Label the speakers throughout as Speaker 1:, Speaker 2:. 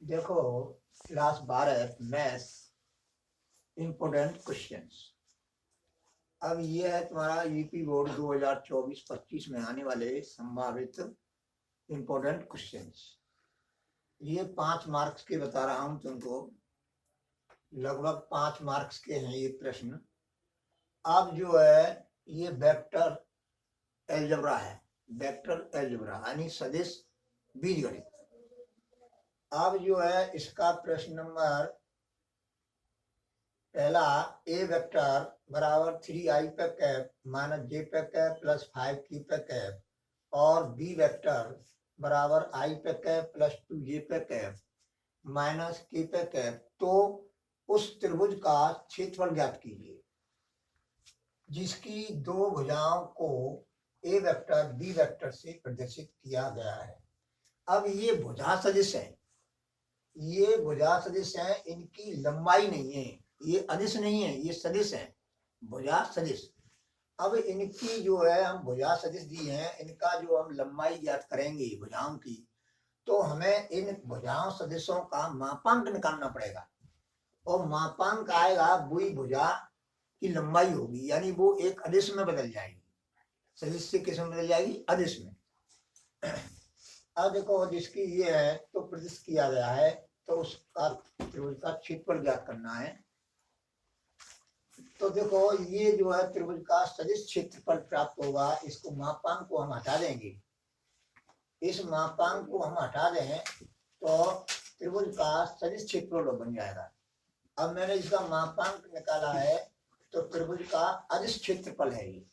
Speaker 1: देखो, class 12 maths important questions. अब ये है तुम्हारा यूपी बोर्ड 2024-25 में आने वाले संभावित इम्पोर्टेंट क्वेश्चंस। ये 5 मार्क्स के बता रहा हूं तुमको, लगभग 5 मार्क्स के हैं ये प्रश्न। अब जो है ये वेक्टर अलजेब्रा है, वेक्टर अलजेब्रा यानी सदिश बीजगणित। अब जो है इसका प्रश्न नंबर पहला, ए वेक्टर बराबर 3i पे कैप माइनस जे पे कैप प्लस 5k पे कैप और बी वेक्टर बराबर i पे कैप प्लस 2j पे कैप माइनस k पे कैप। तो उस त्रिभुज का क्षेत्रफल ज्ञात कीजिए जिसकी दो भुजाओं को ए वेक्टर बी वेक्टर से प्रदर्शित किया गया है। अब ये भुजा सदिश है, ये भुजा सदिश है, इनकी लंबाई नहीं है, ये अदिश नहीं है, ये सदिश है, भुजा सदिश। अब इनकी जो है हम भुजा सदिश दी है, इनका जो हम लंबाई ज्ञात करेंगे भुजाओं की, तो हमें इन भुजाओं सदिशों का मापांक निकालना पड़ेगा और मापांक आएगा वही भुजा की लंबाई होगी, यानी वो एक अदिश में बदल जाएगी। सदिश से किस में बदल जाएगी? अदिश में। अब देखो जिसकी ये है तो प्रदर्शित किया गया है, तो उसका त्रिभुज का क्षेत्रफल ज्ञात करना है। तो देखो ये जो है त्रिभुज का सदिश क्षेत्रफल प्राप्त होगा। इसको मापांक को हम हटा देंगे, इस मापांक को हम हटा दें तो त्रिभुज का सदिश क्षेत्रफल बन जाएगा। अब मैंने इसका मापांक निकाला है, तो त्रिभुज का अदिश क्षेत्रफल है ये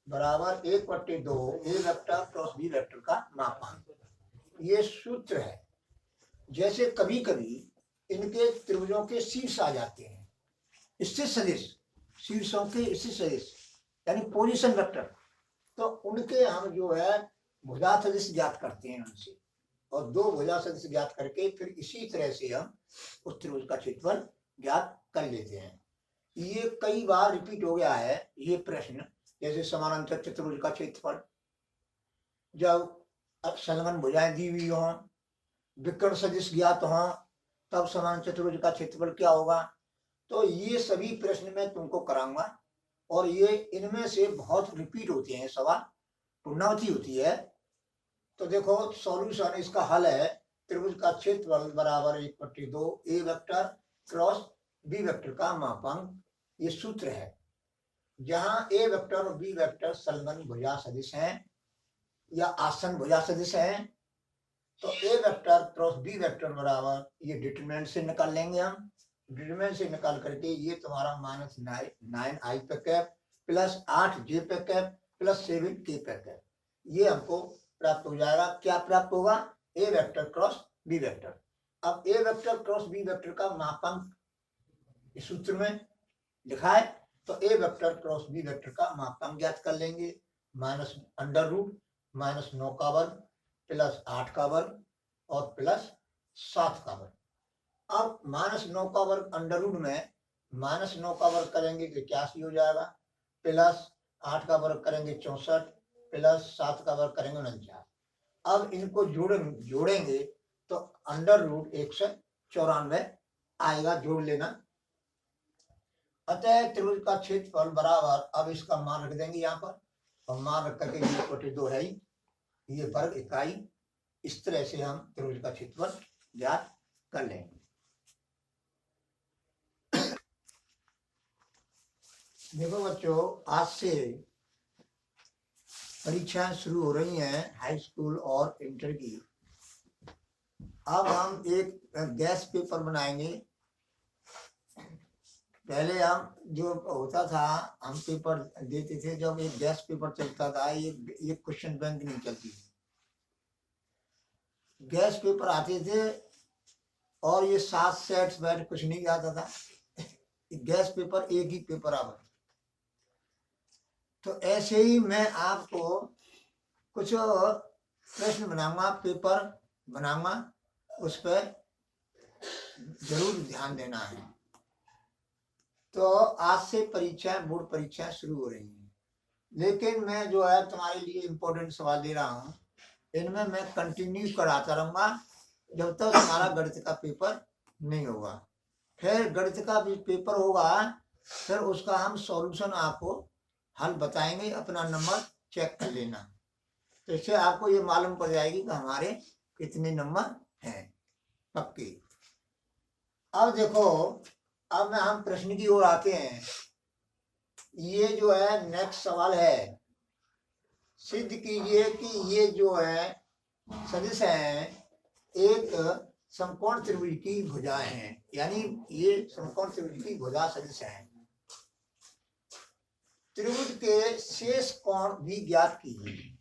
Speaker 1: बराबर 1/2 ए वेक्टर क्रॉस बी वेक्टर का मापांक। ये सूत्र है। जैसे कभी कभी इनके त्रिभुजों के शीर्ष आ जाते हैं, स्थित सदिश, शीर्षों के स्थित सदिश यानी पोजीशन वेक्टर, तो उनके हम जो है भुजा सदिश ज्ञात करते हैं उनसे, और दो भुजा सदिश ज्ञात करके फिर इसी तरह से हम उस त्रिभुज का क्षेत्रफल ज्ञात कर लेते हैं। ये कई बार रिपीट हो गया है ये प्रश्न। जैसे समानांतर चतुर्भुज का क्षेत्रफल, जब अब संलग्न भुजाएं दी हुई हों, विकर्ण सदिश ज्ञात हों, तब समानांतर चतुर्भुज का क्षेत्रफल क्या होगा। तो ये सभी प्रश्न मैं तुमको कराऊंगा, और ये इनमें से बहुत रिपीट होते हैं, सवाल पुनरावृत्ति होती है। तो देखो सॉल्यूशन, इसका हल है त्रिभुज का क्षेत्रफल बराबर 1/2 ए वेक्टर क्रॉस बी वेक्टर का मापांक। ये सूत्र है। जहां ए वेक्टर और बी वेक्टर संलग्न भुजा सदिश हैं या आसन भुजा सदिश हैं, तो ए वेक्टर क्रॉस बी वेक्टर बराबर, ये डिटरमिनेंट से निकाल लेंगे हम। डिटरमिनेंट से निकाल करके ये तुम्हारा माइनस 9i पे कैप प्लस 8j पे कैप प्लस 7k पे कैप, ये हमको प्राप्त हो जाएगा। क्या प्राप्त होगा? ए वेक्टर क्रॉस बी वेक्टर। अब ए वेक्टर क्रॉस बी वेक्टर का मापांक इस सूत्र में लिखा है, तो ए वेक्टर क्रॉस बी वेक्टर का मापांक ज्ञात कर लेंगे। माइनस अंडर रूट -9 का वर्ग प्लस 8 का वर्ग और प्लस 7 का वर्ग। अब -9 का वर्ग अंडर रूट में -9 का वर्ग करेंगे तो 81 हो जाएगा, प्लस 8 का वर्ग करेंगे 64, प्लस 7 का वर्ग करेंगे 49। अब इनको जोड़ेंगे तो अंडर रूट 194 आएगा, जोड़ लेना। अतः त्रिभुज का क्षेत्रफल बराबर, अब इसका मान रख देंगे यहाँ पर, और मान रख करके 1/2 है ही, ये वर्ग इकाई। इस तरह से हम त्रिभुज का क्षेत्रफल ज्ञात कर लेंगे। देखो बच्चों, आज से परीक्षाएं शुरू हो रही हैं हाई स्कूल और इंटर की। अब हम एक गैस पेपर बनाएंगे। पहले हम जो होता था, हम पेपर देते थे जब एक गैस पेपर चलता था, ये क्वेश्चन बैंक नहीं चलती थी। गैस पेपर आते थे और ये 7 सेट्स बैठ कुछ नहीं आता था, गैस पेपर एक ही पेपर आ। तो ऐसे ही मैं आपको कुछ प्रश्न बनाऊंगा, पेपर बनाऊंगा, उस पर जरूर ध्यान देना है। तो आज से परीक्षाएं, बोर्ड परीक्षाएं शुरू हो रही हैं, लेकिन मैं जो है तुम्हारे लिए इम्पोर्टेंट सवाल दे रहा हूँ, इनमें मैं कंटिन्यू कराता रहूंगा। जब तक हमारा गणित का पेपर नहीं होगा। फिर गणित का भी पेपर होगा, फिर उसका हम सॉल्यूशन आपको हल बताएंगे, अपना नंबर चेक कर लेना। तो इससे आपको ये मालूम पड़ जाएगी कि हमारे कितने नंबर हैं पक्के। अब देखो, अब हम प्रश्न की ओर आते हैं। ये जो है नेक्स्ट सवाल है, सिद्ध कीजिए कि ये जो है सदिश है एक समकोण त्रिभुज की भुजाएं हैं, यानी ये समकोण त्रिभुज की भुजा सदिश है। त्रिभुज के शेष कोण भी ज्ञात कीजिए।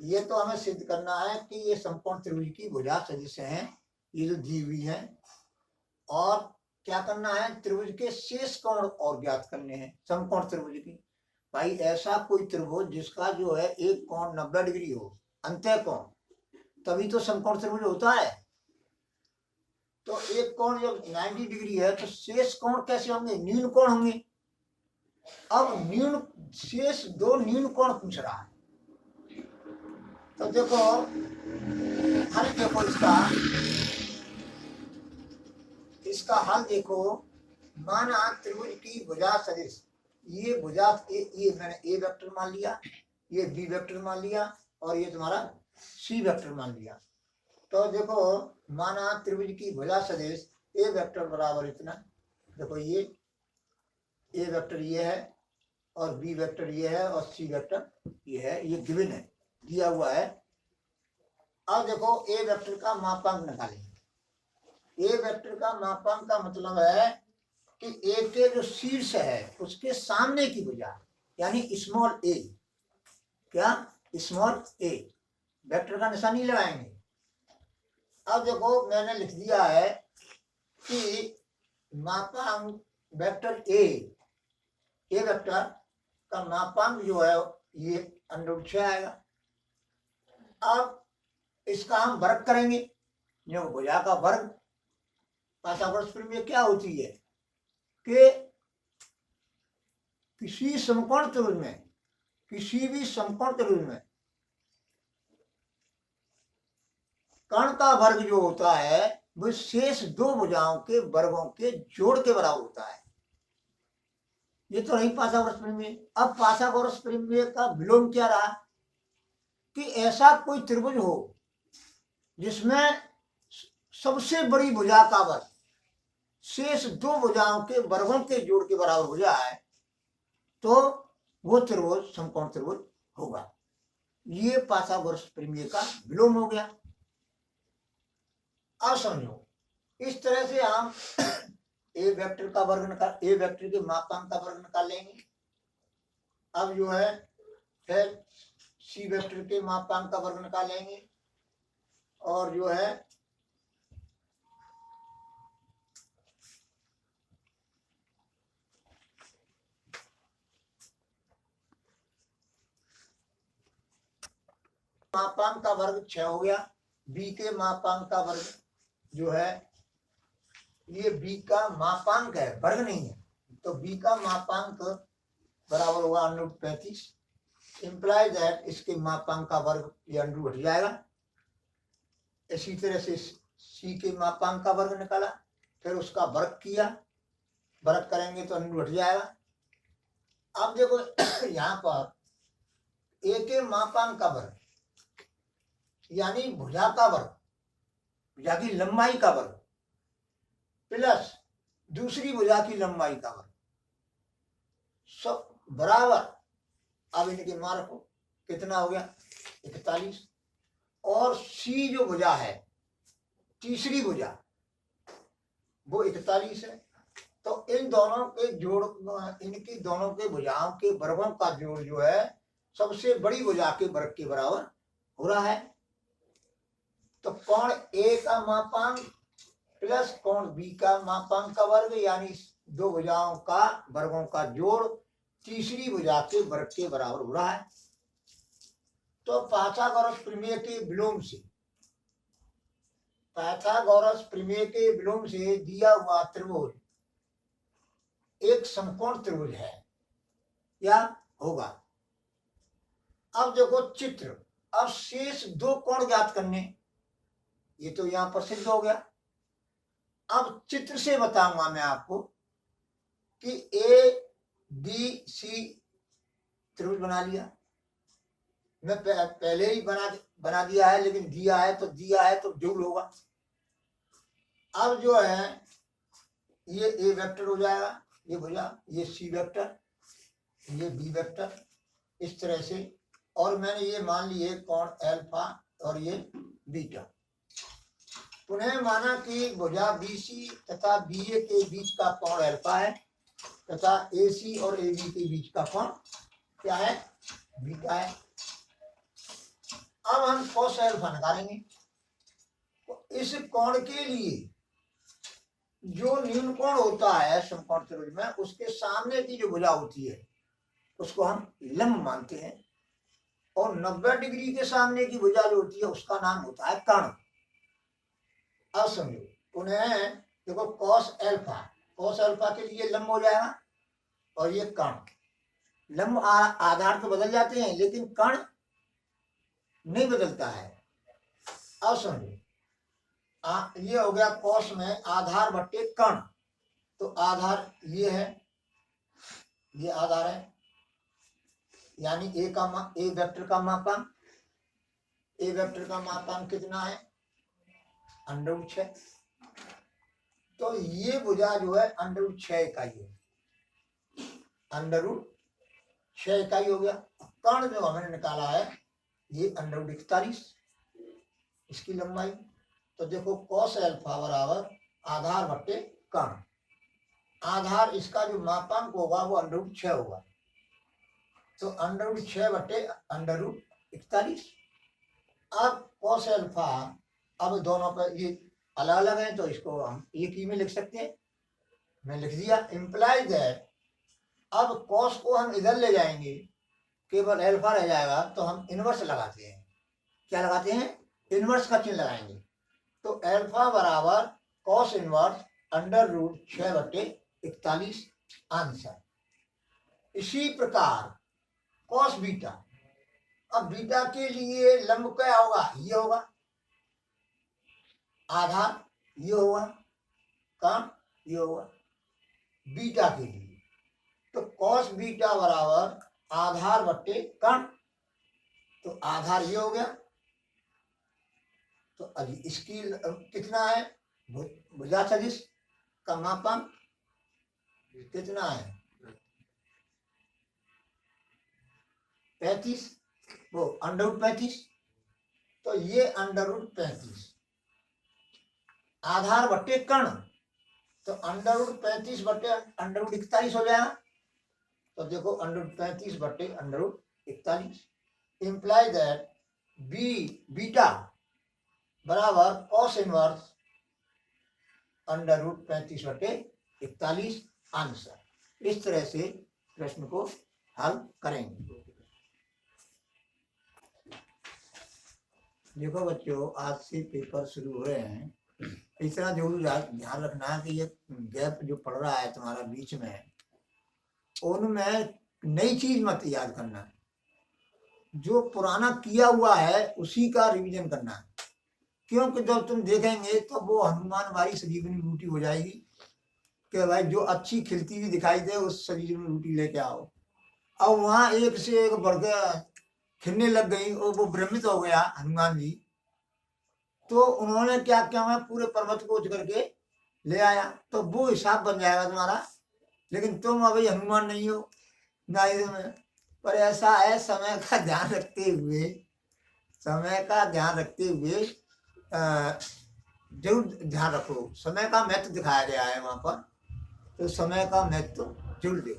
Speaker 1: ये तो हमें सिद्ध करना है कि ये समकोण त्रिभुज की भुजा सदिश हैं, ये जो दी हुई है। और क्या करना है, त्रिभुज के शेष कोण और ज्ञात करने हैं समकोण त्रिभुज की। भाई ऐसा कोई त्रिभुज जिसका जो है एक कोण 90 डिग्री हो, अंतः कोण, तभी तो समकोण त्रिभुज होता है। तो एक कोण जब 90 डिग्री है तो शेष कोण कैसे होंगे, न्यून कोण होंगे। अब न्यून शेष दो न्यून कोण पूछ रहा है, तो देखो हल देखो इसका हल देखो। माना त्रिभुज की भुजा सदिश, ये भुजा ये मैंने ए वेक्टर मान लिया, ये बी वेक्टर मान लिया, और ये तुम्हारा सी वेक्टर मान लिया। तो देखो माना त्रिभुज की भुजा सदिश ए वेक्टर बराबर इतना, देखो ये ए वेक्टर ये है, और बी वेक्टर ये है, और सी वेक्टर ये है, ये गिवन है, दिया हुआ है। अब देखो ए वेक्टर का मापांक निकालेंगे। ए वेक्टर का मापांक का मतलब है कि ए के जो शीर्ष है उसके सामने की भुजा, यानी स्मॉल ए। क्या, स्मॉल ए वेक्टर का निशानी लगाएंगे। अब देखो मैंने लिख दिया है कि मापांक वेक्टर ए वेक्टर का मापांक जो है ये √6 आएगा। अब इसका हम वर्ग करेंगे, जो भुजा का वर्ग। पाइथागोरस प्रमेय क्या होती है कि किसी समकोण त्रिभुज में, किसी भी समकोण त्रिभुज में कर्ण का वर्ग जो होता है वो शेष दो भुजाओं के वर्गों के जोड़ के बराबर होता है। ये तो नहीं पाइथागोरस प्रमेय। अब पाइथागोरस प्रमेय का विलोम क्या रहा कि ऐसा कोई त्रिभुज हो जिसमें सबसे बड़ी भुजा का वर्ग शेष दो भुजाओं के वर्गों के जोड़ के बराबर हो जाए तो वो त्रिभुज समकोण त्रिभुज होगा। ये पाइथागोरस प्रमेय का विलोम हो गया। अब समझो, इस तरह से हम ए वेक्टर का वर्ग निकाल, ए वेक्टर के मापांक का वर्ग निकाल लेंगे। अब जो है फिर सी वेक्टर के मापांक का वर्ग निकालेंगे, और जो है मापांक का वर्ग 6 हो गया। बी के मापांक का वर्ग जो है, ये बी का मापांक है, वर्ग नहीं है, तो बी का मापांक बराबर होगा √35। इंप्लाइज दैट इसके मापांक का वर्ग ये √ हट जाएगा। इसी तरह से सी के मापांक का वर्ग निकाला, फिर उसका वर्ग किया, वर्ग करेंगे तो √ हट जाएगा। अब देखो यहाँ पर ए के मापांक का वर्ग यानी भुजा का वर्ग, भुजा की लंबाई का वर्ग, प्लस दूसरी भुजा की लंबाई का वर्ग, सब बराबर। अब इनके मान रखो, कितना हो गया 41। और सी जो भुजा है, तीसरी भुजा, वो 41 है। तो इन दोनों के जोड़, इनकी दोनों के भुजाओं के वर्गों का जोड़ जो है सबसे बड़ी भुजा के वर्ग के बराबर हो रहा है। तो कोण ए का मापांक प्लस कोण बी का मापांक का वर्ग, यानी दो भुजाओं का वर्गों का जोड़ तीसरी भुजा के वर्ग के बराबर हो रहा है। तो पाइथागोरस प्रमेय के विलोम से, पाइथागोरस प्रमेय के विलोम से दिया हुआ त्रिभुज एक समकोण त्रिभुज है या होगा। अब देखो चित्र, अब शेष दो कोण ज्ञात करने, ये तो यहाँ पर सिद्ध हो गया। अब चित्र से बताऊंगा मैं आपको कि ABC त्रिभुज बना लिया मैं, पहले ही बना दिया है, लेकिन दिया है तो जुड़ होगा। अब जो है ये A वेक्टर हो जाएगा, ये भुजा, ये C वेक्टर, ये B वेक्टर, इस तरह से। और मैंने ये मान लिए कोण अल्फा और ये बीटा। पुनः माना कि भुजा BC तथा BA के बीच का कोण अल्फा है तथा AC और AB के बीच का कोण क्या है, बीटा है। अब हम कोस अल्फा निकालेंगे। तो इस कोण के लिए जो न्यून कोण होता है समकोण त्रिभुज में, उसके सामने की जो भुजा होती है उसको हम लंब मानते हैं, और 90 डिग्री के सामने की भुजा जो होती है उसका नाम होता है कर्ण। अब समझो, पुनः देखो कॉस अल्फा के लिए लंब हो जाएगा, और ये कर्ण। लंब आधार तो बदल जाते हैं लेकिन कर्ण नहीं बदलता है। अब समझो, ये हो गया कॉस में आधार बट्टे कर्ण। तो आधार ये है, ये आधार है, यानी ए वेक्टर का मापांक, ए वेक्टर का मापांक कितना है, √6। तो ये भुजा जो है √6 इकाई है, √6 इकाई हो गया। कर्ण जो हमने निकाला है ये √41, इसकी लंबाई। तो देखो कॉस अल्फा बराबर आधार बट्टे कर्ण। आधार इसका जो मापांक होगा वो √6 होगा, तो √6 बट्टे √41। अब कॉस अल्फा, अब दोनों पर ये अलग अलग हैं तो इसको हम एक ही में लिख सकते हैं, मैं लिख दिया। इम्प्लाई दैट, अब कॉस को हम इधर ले जाएंगे, केवल अल्फा रह जाएगा, तो हम इनवर्स लगाते हैं। क्या लगाते हैं, इनवर्स का चिन्ह लगाएंगे। तो अल्फा बराबर कॉस इनवर्स √6 बट्टे 41 आंसर। इसी प्रकार कॉस बीटा, अब बीटा के लिए लंब क्या होगा, ये होगा, आधार ये होगा, कर्ण ये होगा बीटा के लिए। तो कॉस बीटा बराबर आधार बट्टे कर्ण, तो आधार ये हो गया। तो अभी इसकी कितना है, भुजा सदिश का मापांक कितना है, 35, वो √35। तो ये √35 आधार बट्टे कर्ण, तो √35 बट्टे √41 हो जाएगा। तो देखो √35 बट्टे √41 इम्प्लाई दैट बीटा बराबर कॉस इनवर्स √35 बट्टे 41 आंसर। इस तरह से प्रश्न को हल करेंगे। देखो बच्चों, आज से पेपर शुरू हो रहे हैं, इतना जरूर ध्यान रखना है कि ये गैप जो पड़ रहा है तुम्हारा बीच में, उनमें नई चीज मत याद करना, जो पुराना किया हुआ है उसी का रिवीजन करना है। क्योंकि जब तुम देखेंगे तो वो हनुमान वाली संजीवनी बूटी हो जाएगी कि भाई जो अच्छी खिलती हुई दिखाई दे उस संजीवनी बूटी लेके आओ। अब वहां एक से एक बढ़ के खिलने लग गई और वो भ्रमित हो गया हनुमान जी। तो उन्होंने क्या किया, मैं पूरे पर्वत को उठ करके ले आया, तो वो हिसाब बन जाएगा तुम्हारा। लेकिन तुम अभी हनुमान नहीं हो ना इसमें। पर ऐसा है, समय का ध्यान रखते हुए जरूर ध्यान रखो। समय का महत्व दिखाया गया है वहां पर, तो समय का महत्व जरूर दे।